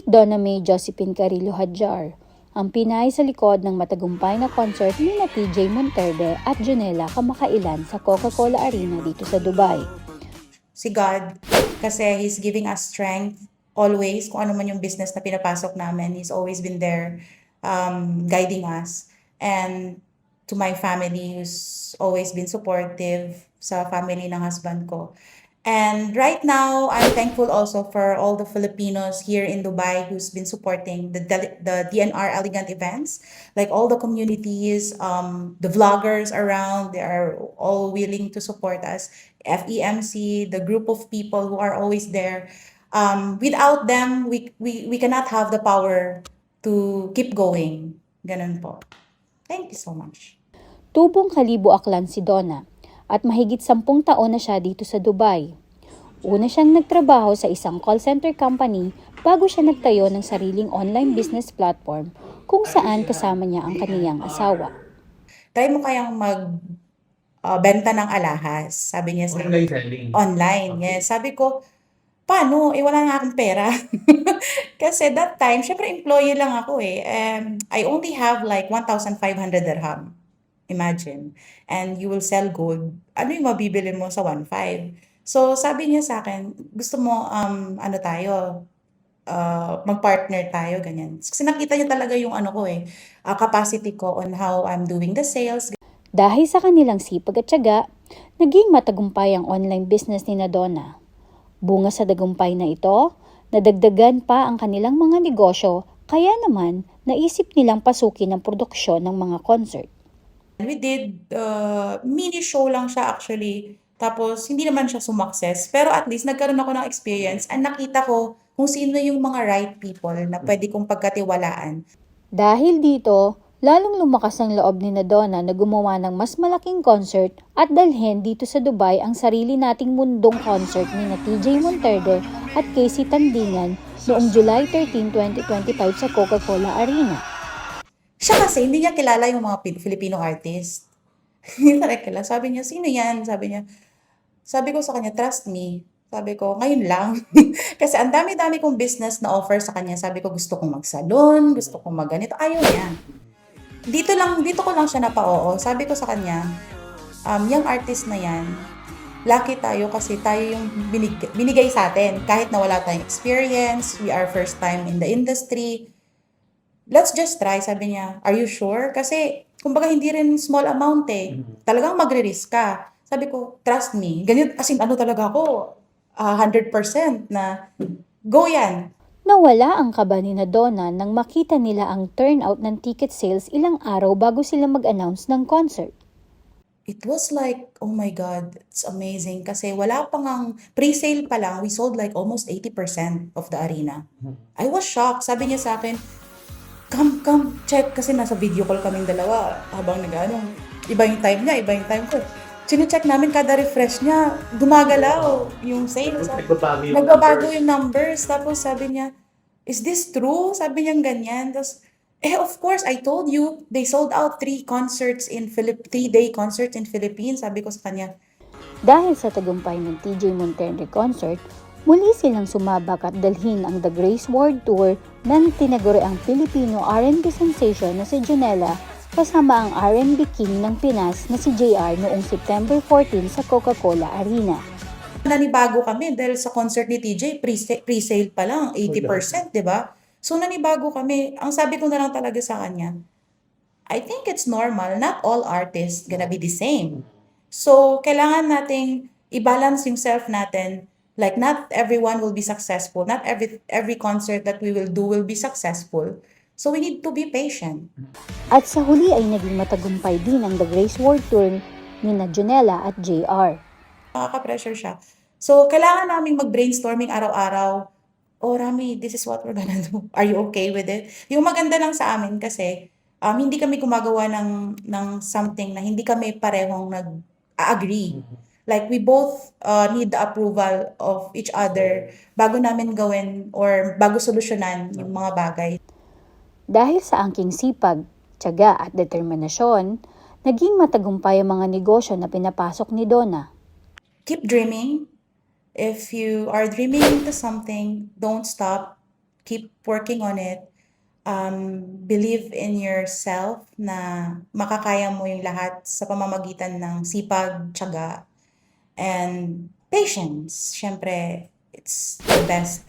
Donna May Josephine Carrillo Hadjar, ang Pinay sa likod ng matagumpay na concert ni na TJ Monterde at Junella kamakailan sa Coca-Cola Arena dito sa Dubai. Si God, kasi He's giving us strength always, kung ano man yung business na pinapasok namin, He's always been there guiding us. And to my family, who's always been supportive sa family ng husband ko. And right now, I'm thankful also for all the Filipinos here in Dubai who's been supporting the DNR Elegant events. Like all the communities, the vloggers around, they are all willing to support us. FEMC, the group of people who are always there. Without them, we cannot have the power to keep going. Ganun po. Thank you so much. Tubong Kalibo Aklan si Donna at mahigit 10 taon na siya dito sa Dubai. Una siyang nagtrabaho sa isang call center company bago siya nagtayo ng sariling online business platform kung saan kasama niya ang kaniyang asawa. Try mo kayang benta ng alahas, sabi niya sa Online selling. online. Yes, sabi ko, paano? Wala nga akong pera. Kasi that time, syempre employee lang ako eh. I only have like 1,500 dirham. Imagine. And you will sell gold. Ano yung mabibili mo sa 1,500? So, sabi niya sa akin, gusto mo, ano tayo, mag-partner tayo, ganyan. Kasi nakita niya talaga yung ano ko capacity ko on how I'm doing the sales. Dahil sa kanilang sipag at tiyaga, naging matagumpay ang online business ni na Donna. Bunga sa tagumpay na ito, nadagdagan pa ang kanilang mga negosyo, kaya naman naisip nilang pasukin ang produksyon ng mga concert. We did mini show lang siya actually. Tapos hindi naman siya sumakses. Pero at least nagkaroon ako ng experience and nakita ko kung sino yung mga right people na pwede kong pagkatiwalaan. Dahil dito, lalong lumakas ang loob ni na Donna na gumawa ng mas malaking concert at dalhin dito sa Dubai ang sarili nating mundong concert ni na TJ Monterde at Casey Tandingan noong July 13, 2025 sa Coca-Cola Arena. Siya kasi hindi niya kilala yung mga Filipino artist. Hindi talaga kilala. Sabi niya, sino yan? Sabi ko sa kanya, trust me. Sabi ko, ngayon lang. Kasi ang dami-dami kong business na offer sa kanya. Sabi ko, gusto kong mag-salon, gusto kong mag-ganito. Ayaw niya. Dito ko lang siya napa-oo. Sabi ko sa kanya, yung artist na yan, lucky tayo kasi tayo yung binigay sa atin. Kahit na wala tayong experience, we are first time in the industry. Let's just try, sabi niya. Are you sure? Kasi, kumbaga, hindi rin small amount eh. Talagang magre-risk ka. Sabi ko, trust me. Ganyan, as in, ano talaga ako, 100% na go yan. Nawala ang kaba ni na Donna nang makita nila ang turnout ng ticket sales ilang araw bago sila mag-announce ng concert. It was like, oh my God, it's amazing. Kasi wala pang ang pre-sale pa lang, we sold like almost 80% of the arena. I was shocked. Sabi niya sa akin, come, check. Kasi nasa video call kaming dalawa habang iba yung time niya, iba yung time ko. Sine-check namin kada refresh niya, gumagalaw yung sales. Nagbabago yung numbers. Tapos sabi niya, is this true? Sabi niya ganyan. Tapos, of course, I told you, they sold out 3-day concerts in Philippines. Sabi ko sa kanya. Dahil sa tagumpay ng TJ Monterde concert, muli silang sumabak at dalhin ang The Grace World Tour ng tinaguriang Filipino R&B sensation na si Junella kasama ang R&B king ng Pinas na si JR noong September 14 sa Coca-Cola Arena. Nanibago kami dahil sa concert ni TJ, pre-sale pa lang, 80%, di ba? So nanibago kami. Ang sabi ko na lang talaga sa kanya, I think it's normal. Not all artists gonna be the same. So kailangan nating i-balance yung self natin. Like, not everyone will be successful. Not every concert that we will do will be successful. So, we need to be patient. At sa huli ay naging matagumpay din ang The Grace World Tour ni na Junella at JR. Nakaka-pressure siya. So, kailangan naming mag-brainstorming araw-araw. Oh, Rami, this is what we're gonna do. Are you okay with it? Yung maganda lang sa amin kasi, hindi kami gumagawa ng something na hindi kami parehong nag-agree. Like, we both need the approval of each other bago namin gawin or bago solusyonan yung mga bagay. Dahil sa angking sipag, tiyaga at determinasyon, naging matagumpay ang mga negosyo na pinapasok ni Donna. Keep dreaming. If you are dreaming into something, don't stop. keep working on it. Believe in yourself na makakaya mo yung lahat sa pamamagitan ng sipag, tiyaga, and patience. Siyempre, it's the best.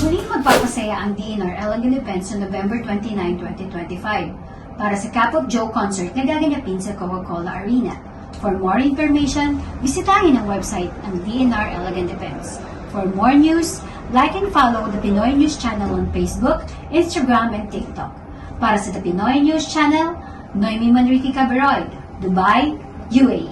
Muling magpapasaya ang DNR Elegant Events sa November 29, 2025 para sa Cup of Joe concert na gaganapin sa Coca-Cola Arena. For more information, bisitahin ang website ng DNR Elegant Events. For more news, like and follow the Pinoy News Channel on Facebook, Instagram, and TikTok. Para sa The Pinoy News Channel, Noemi Manrique Caberoid, Dubai, UAE.